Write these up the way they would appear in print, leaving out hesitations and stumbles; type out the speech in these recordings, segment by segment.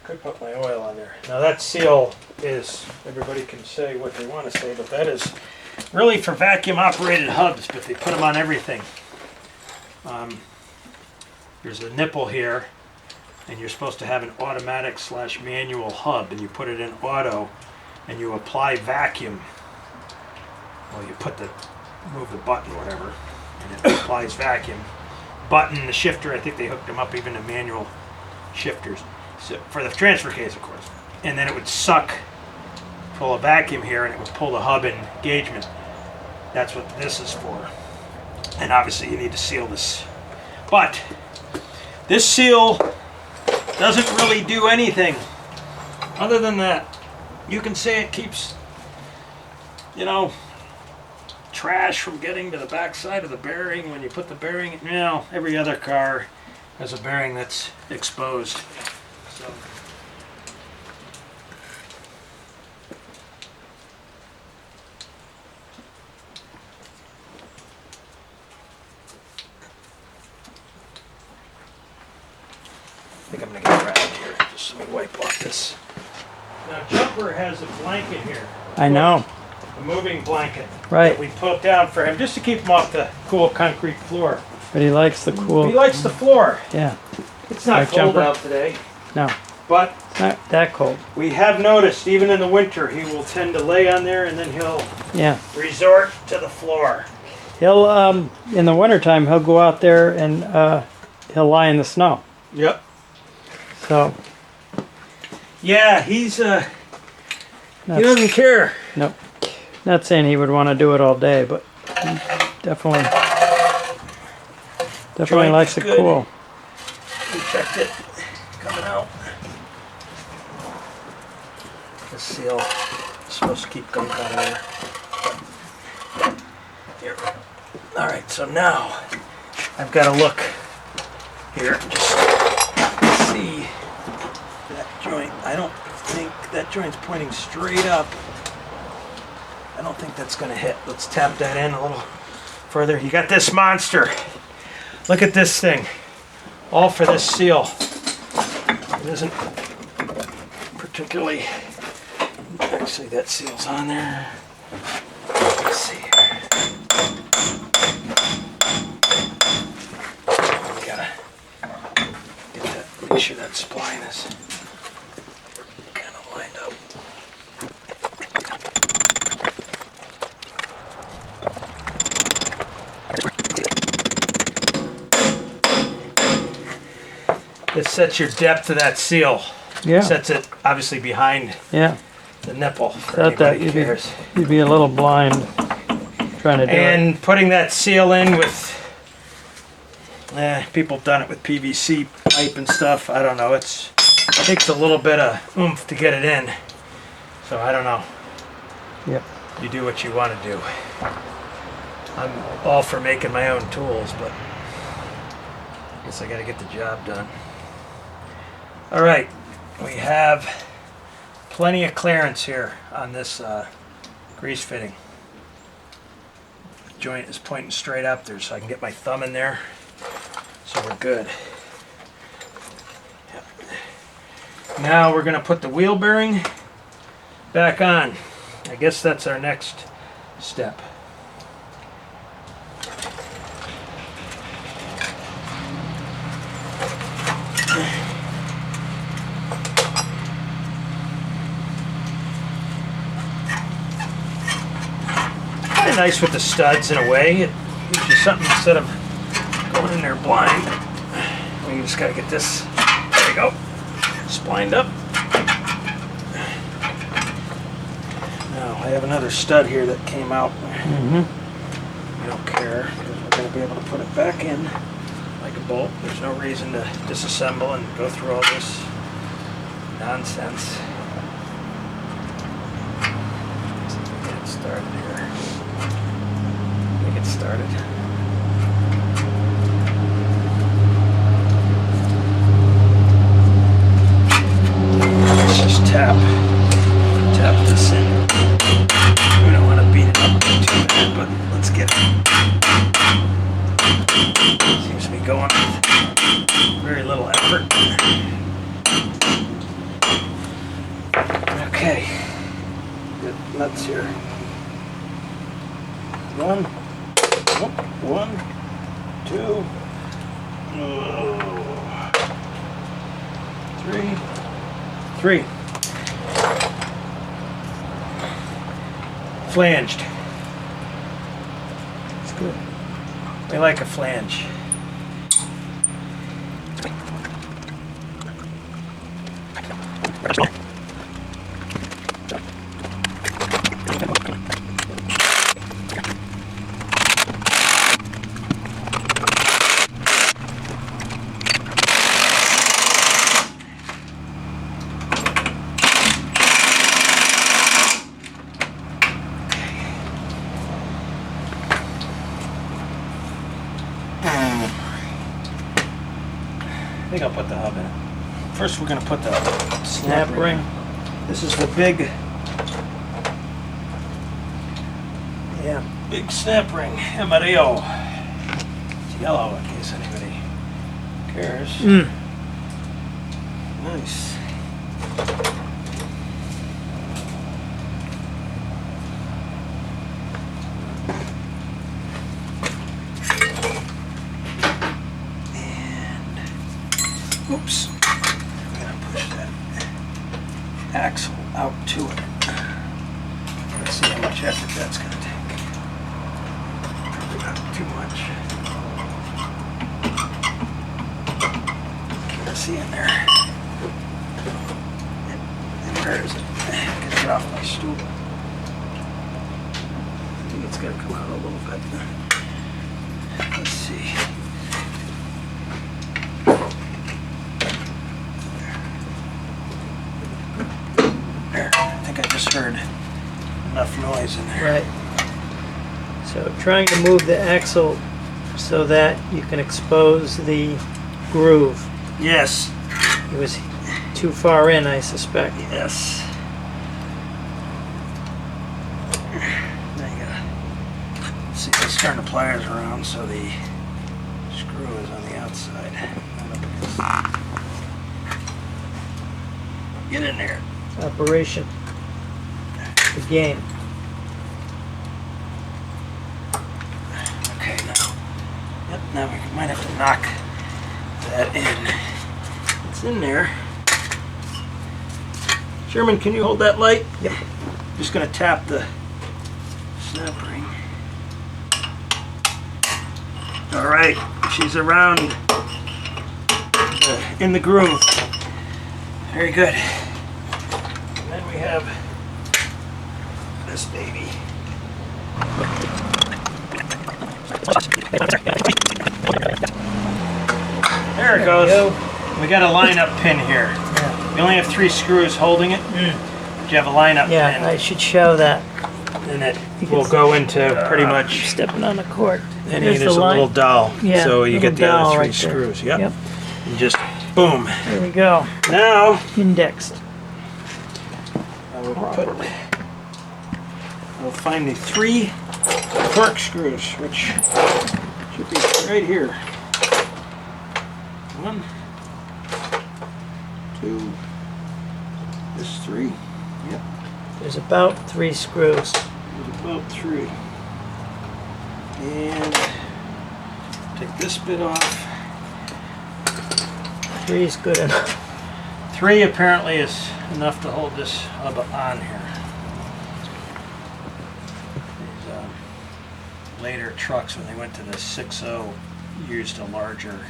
Could put my oil on there. Now that seal is, everybody can say what they want to say, but that is really for vacuum operated hubs, but they put them on everything. There's a nipple here, and you're supposed to have an automatic / manual hub, and you put it in auto, and you apply vacuum. Well, you move the button or whatever, and it applies vacuum. Button, the shifter, I think they hooked them up even to manual shifters. So, for the transfer case, of course. And then it would suck, pull a vacuum here, and it would pull the hub in engagement. That's what this is for. And obviously you need to seal this. But this seal doesn't really do anything other than that. You can say it keeps, trash from getting to the back side of the bearing when you put the bearing in. Every other car has a bearing that's exposed. So I think I'm going to get around here. Just let me wipe off this. Now Jumper has a blanket here. I know. A moving blanket. Right. That we put down for him just to keep him off the cool concrete floor. But he likes the cool. He likes the floor. Yeah. It's not Like cold Jumper? out today. No, But it's not that cold. we have noticed, even in the winter, he will tend to lay on there and then he'll Yeah. resort to the floor. He'll in the wintertime he'll go out there and he'll lie in the snow. Yep. So Yeah, he doesn't care. nope. Not saying he would want to do it all day, but he definitely Joint likes is it good. cool. We checked it. Coming out. The seal is supposed to keep gunk out of there. Here. All right, so now I've got to look here and just see that joint. I don't think that joint's pointing straight up. I don't think that's going to hit. Let's tap that in a little further. You got this monster. Look at this thing. All for this seal. It isn't particularly... Actually, that seal's on there. Let's see here. We gotta get that, make sure that spline is kind of lined up. It sets your depth of that seal. Yeah. Sets it obviously behind Yeah. the nipple. For Thought that anybody who cares. you'd be a little blind trying to do it. And putting that seal in with, people have done it with PVC pipe and stuff. I don't know. It takes a little bit of oomph to get it in. So I don't know. Yep. You do what you want to do. I'm all for making my own tools, but I guess I got to get the job done. All right, we have plenty of clearance here on this grease fitting. The joint is pointing straight up there, so I can get my thumb in there. So we're good. Yep. Now we're going to put the wheel bearing back on. I guess that's our next step. Kind of nice with the studs in a way. It gives you something instead of going in there blind. We just got to get this, there we go, splined up. Now I have another stud here that came out. We don't care because we're going to be able to put it back in like a bolt. There's no reason to disassemble and go through all this nonsense. Get it started here. Get it started. Let's just tap this in. We don't want to beat it up too bad, but let's get it. Seems to be going with very little effort. Okay. Good nuts here. One, two, three. Flanged. It's good. We like a flange. I think I'll put the hub in it. First we're going to put the Snap ring. This is the big snap ring, amarillo. It's yellow in case anybody cares. Nice. Oops. I'm gonna push that axle out to it. Let's see how much effort that's gonna take. Probably not too much. Can't see in there. And where is it? Get it off my stool. I think it's gonna come out a little bit. Let's see. I just heard enough noise in there. Right. So trying to move the axle so that you can expose the groove. Yes. It was too far in, I suspect. Yes. Now you gotta see, let's turn the pliers around so the screw is on the outside. Get in there. Operation. The game. Okay, now we might have to knock that in. It's in there. Sherman, can you hold that light? Yep. Just gonna tap the snap ring. All right, she's around in the groove. Very good. And then we have this baby. There it goes. We got a line-up pin here. Yeah. We only have 3 screws holding it. But you have a line-up Yeah, pin. I should show that. And it will go into pretty I'm much stepping on the cord. there's a little dowel. Yeah, So you little get the other dowel 3 right there. screws. Yep. Yep. And just boom. There we go. Now Indexed. I'll find the 3 torque screws, which should be right here. 1, 2, this 3. Yep, There's about 3 screws. there's about 3. And take this bit off. 3 is good enough. 3 apparently is enough to hold this hub on here. These later trucks, when they went to the 6.0, used a larger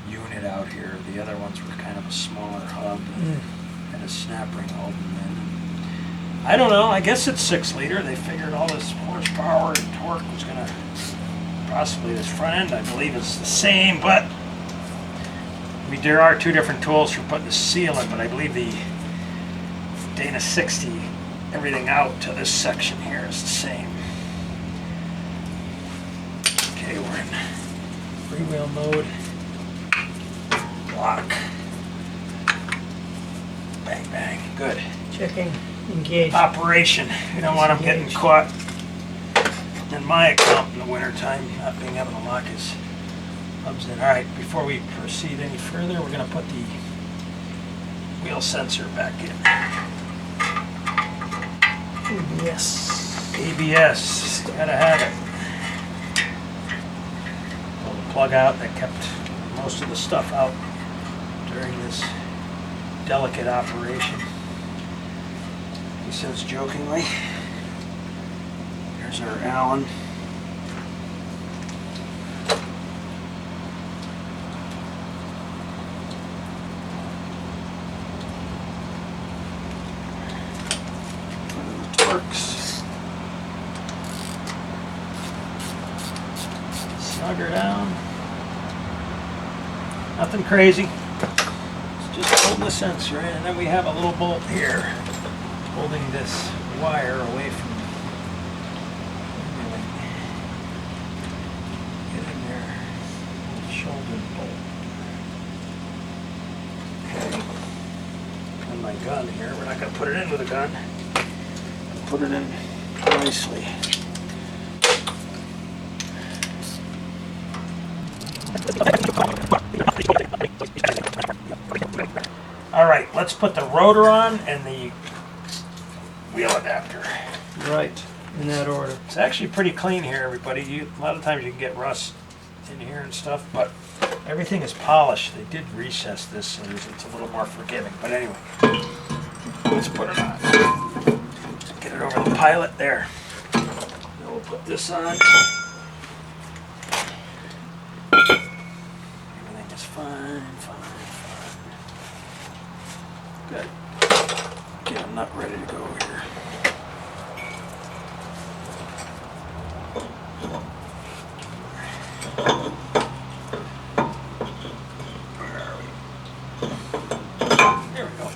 unit out here. The other ones were kind of a smaller hub and a snap ring holding in. I don't know, I guess it's 6 liter. They figured all this horsepower and torque was going to, possibly this front end I believe is the same, but there are 2 different tools for putting the seal in, but I believe the Dana 60, everything out to this section here is the same. Okay, we're in freewheel mode. Lock. Bang, bang. Good. Checking. Engage. Operation. You don't want them getting caught in my account in the wintertime, not being able to lock his hubs in. Alright, before we proceed any further, we're going to put the wheel sensor back in. Yes. ABS, gotta have it. Pull the plug out that kept most of the stuff out during this delicate operation. He says jokingly. Here's our Allen. Works. Snug her down. Nothing crazy. It's just holding the sensor in, and then we have a little bolt here holding this wire away from get in there. Shoulder bolt. Okay. And my gun here. We're not going to put it in with a gun. Put it in nicely. All right, let's put the rotor on and the wheel adapter. Right, in that order. It's actually pretty clean here, everybody. A lot of times you can get rust in here and stuff, but everything is polished. They did recess this so it's a little more forgiving. But anyway, let's put it on. Get it over the pilot there. Then we'll put this on. Everything is fine. Good. Get a nut ready to go here. Where are we? There we go.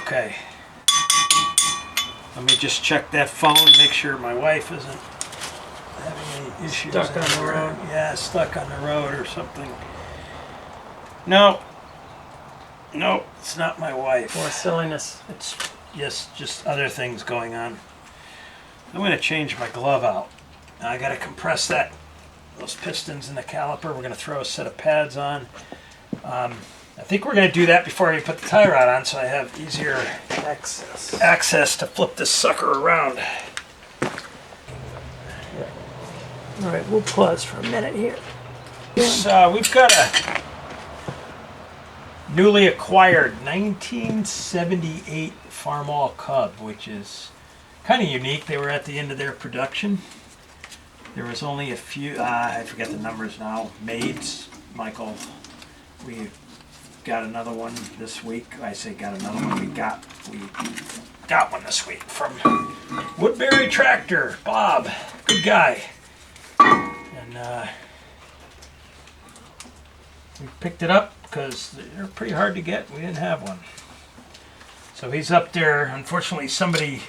Okay. Let me just check that phone, make sure my wife isn't having any issues. Stuck on the road. Yeah, stuck on the road or something. No, it's not my wife. More silliness. It's just other things going on. I'm going to change my glove out. Now I got to compress those pistons in the caliper. We're going to throw a set of pads on. I think we're going to do that before I put the tie rod on, so I have easier access to flip this sucker around. All right, we'll pause for a minute here. So we've got a newly acquired 1978 Farmall Cub, which is kind of unique. They were at the end of their production. There was only a few, I forget the numbers now, made. Michael, we got another one this week. I say got another one. We got one this week from Woodbury Tractor. Bob, good guy. And we picked it up because they're pretty hard to get. We didn't have one. So he's up there. Unfortunately, somebody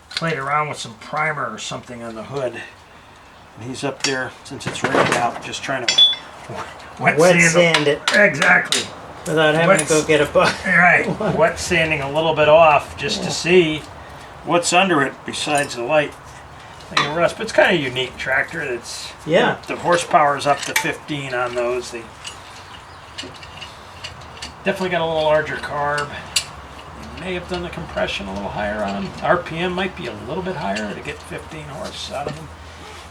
played around with some primer or something on the hood. And he's up there, since it's rained out, just trying to wet sand it. Exactly. Without having to go get a bucket. Right. Wet sanding a little bit off just to see what's under it besides the light. Like a rust. But it's kind of a unique tractor. It's the horsepower is up to 15 on those. They definitely got a little larger carb. They may have done the compression a little higher on them. RPM might be a little bit higher to get 15 horse out of them.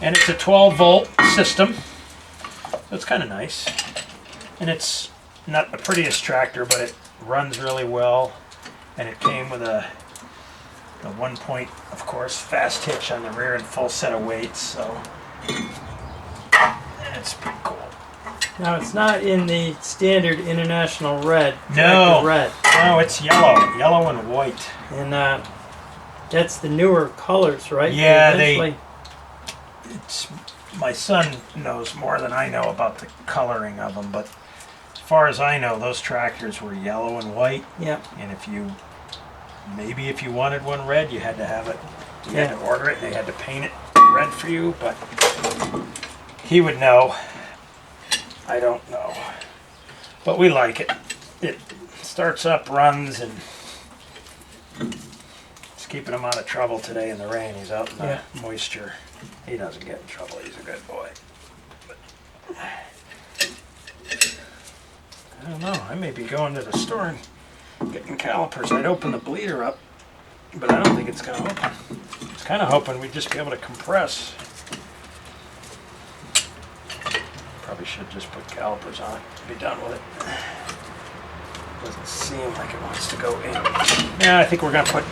And it's a 12-volt system. So it's kind of nice. And it's not the prettiest tractor, but it runs really well. And it came with the 1-point, of course, fast hitch on the rear and full set of weights. So it's pretty cool. Now it's not in the standard international red. No. tractor red, No, it's yellow and white. and that's the newer colors, right? Yeah, eventually- It's my son knows more than I know about the coloring of them, but as far as I know, those tractors were yellow and white. Yeah. And if you wanted one red, you had to have it. You had to order it. They had to paint it red for you, but he would know. I don't know, but we like it. It starts up, runs, and it's keeping him out of trouble today in the rain. He's out in the moisture. He doesn't get in trouble. He's a good boy. But I don't know. I may be going to the store and getting calipers. I'd open the bleeder up, but I don't think it's going to open. I was kind of hoping we'd just be able to compress. Probably should just put calipers on it and be done with it. Doesn't seem like it wants to go in. Yeah, I think we're going to put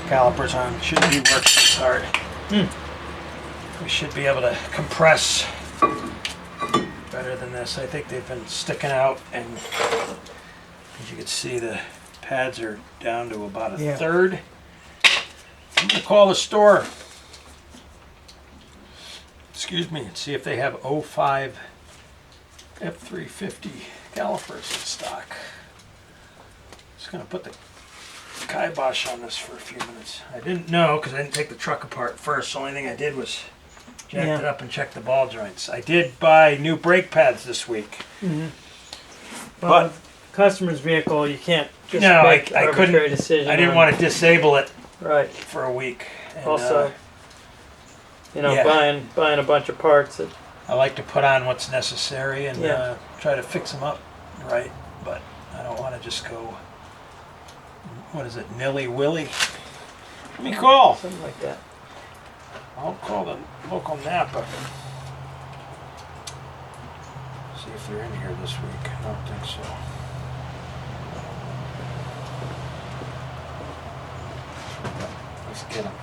calipers on. Shouldn't be working this hard. We should be able to compress better than this. I think they've been sticking out, and as you can see, the pads are down to about a third. I'm going to call the store. Excuse me, and see if they have 05 F350 calipers in stock. Just going to put the kibosh on this for a few minutes. I didn't know because I didn't take the truck apart first. The only thing I did was jacked it up and checked the ball joints. I did buy new brake pads this week. Well, But customer's vehicle, you can't just no, make I arbitrary couldn't. decision. I didn't want to disable it Right. for a week. And, Also, yeah. buying a bunch of parts that I like to put on what's necessary and try to fix them up right, but I don't want to just go, what is it, nilly-willy? Let me call. something like that. I'll call the local Napa. See if they're in here this week. I don't think so. Let's get them.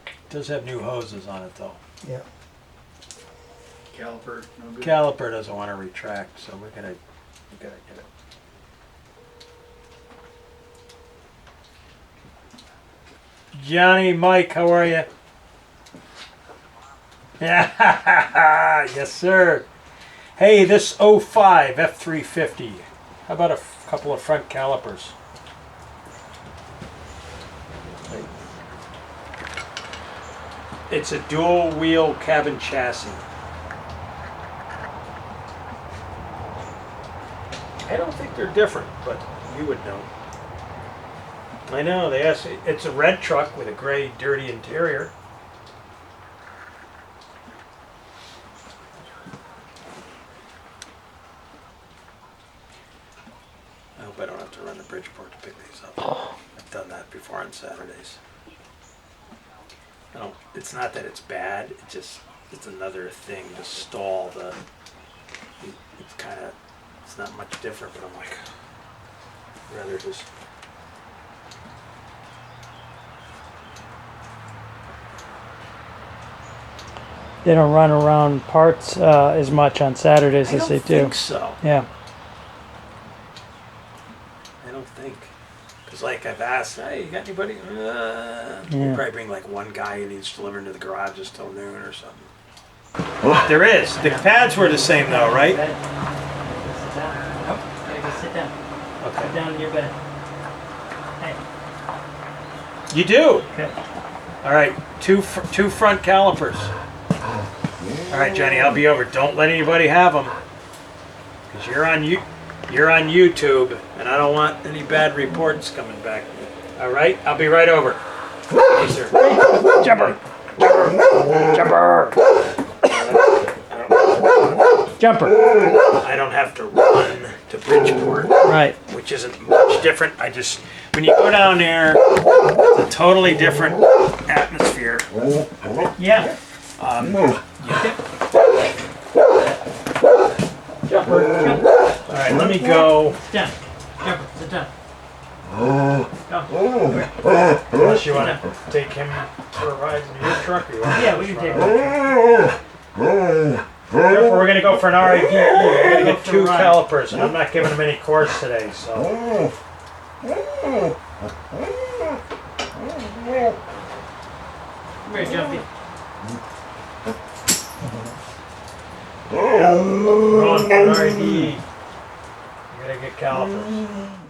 It does have new hoses on it though. Yeah. Caliper, no good. Caliper doesn't want to retract, so we gotta get it. Johnny, Mike, how are you? Yeah, yes sir. Hey, this 05 F350. How about a couple of front calipers? It's a dual wheel cabin chassis. I don't think they're different, but you would know. I know, they asked, it's a red truck with a gray, dirty interior. I hope I don't have to run to Bridgeport to pick these up. I've done that before on Saturdays. It's not that it's bad, it's another thing to stall the, it's not much different, but I'm like, I'd rather just. They don't run around parts as much on Saturdays as they do. I don't think so. Yeah. I don't think. Because, like, I've asked, hey, you got anybody? We'll probably bring, like, one guy who needs delivering to the garages till noon or something. There is. The pads were the same, though, right? Sit down. Sit down. Okay. Sit down in your bed. Hey. You do? Okay. All right. Two front calipers. All right, Johnny, I'll be over. Don't let anybody have them. Because you're on YouTube, and I don't want any bad reports coming back. All right? I'll be right over. Yes, sir. Jumper! Jumper! Jumper. I don't have to run to Bridgeport, Right. which isn't much different. When you go down there, it's a totally different atmosphere. Yeah. All right, let me go. Sit down. Jumper. Sit done. Unless you want to take him for a ride in your truck, or you want Yeah, we can take Therefore, we're gonna go for an RID. We're gonna Go get for 2 a ride. calipers, and I'm not giving him any course today, so. Come here, Jumpy. We're on for an RID. You gotta get calipers.